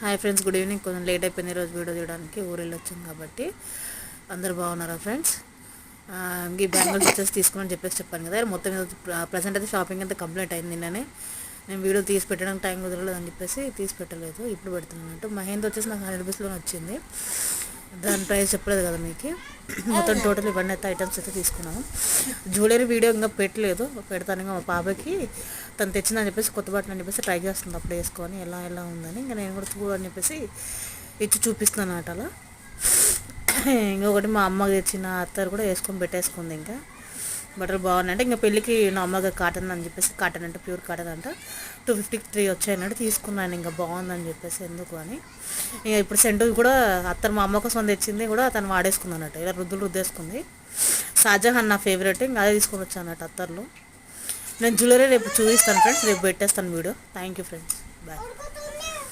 Hi friends, good evening. కొంచెం late అయిపోయింది ఈరోజు వీడియో తీయడానికి. ఊరు వెళ్ళొచ్చాను కాబట్టి. అందరు బాగున్నారా ఫ్రెండ్స్? ఈ బ్యాంగిల్స్ వచ్చేసి తీసుకుని చెప్పాను కదా. మొత్తం ప్రజెంట్ అయితే షాపింగ్ అయితే కంప్లీట్ అయింది. నిన్ననే నేను వీడియో తీసి పెట్టడానికి టైం కుదరలేదు అని చెప్పేసి తీసి పెట్టలేదు. ఇప్పుడు పెడుతున్నాను. మహేంద్ర వచ్చేసి నాకు 100 రూపీస్లోనే వచ్చింది. దాని ప్రైస్ చెప్పలేదు కదా మీకు. మొత్తం టోటల్ ఇవన్నీ అయితే ఐటమ్స్ అయితే తీసుకున్నాము. జ్యువెలరీ వీడియో ఇంకా పెట్టలేదు, పెడతాను. ఇంకా మా పాపకి తను తెచ్చిందని చెప్పేసి కొత్త బట్టలు అని చెప్పేసి ట్రై చేస్తుంది అప్పుడు వేసుకొని ఎలా ఎలా ఉందని. ఇంకా నేను కూడా చూడని చెప్పేసి ఇచ్చి చూపిస్తున్నాను అన్నమాట. అలా ఇంకొకటి మా అమ్మకి తెచ్చిన అత్తరు కూడా వేసుకొని పెట్టేసుకుంది. ఇంకా బట్టలు బాగున్నాయి అంటే ఇంకా పెళ్ళికి నార్మల్గా కాటన్ అని చెప్పేసి, కాటన్ అంటే ప్యూర్ కాటన్ అంట 253 వచ్చాయన్నట్టు తీసుకున్నాను. ఇంకా బాగుందని చెప్పేసి ఎందుకు అని. ఇంకా ఇప్పుడు సెంటు కూడా అత్తరు మా అమ్మ కోసం తెచ్చింది కూడా తను వాడేసుకుంది అన్నట్టు. ఇలా రుద్దేసుకుంది. షాజహాన్ నా ఫేవరెట్, ఇంకా అదే తీసుకొని వచ్చాను అన్నట్టు అత్తర్లు. నేను జ్యువెలరీ రేపు చూపిస్తాను ఫ్రెండ్స్, రేపు పెట్టేస్తాను వీడియో. Thank you friends.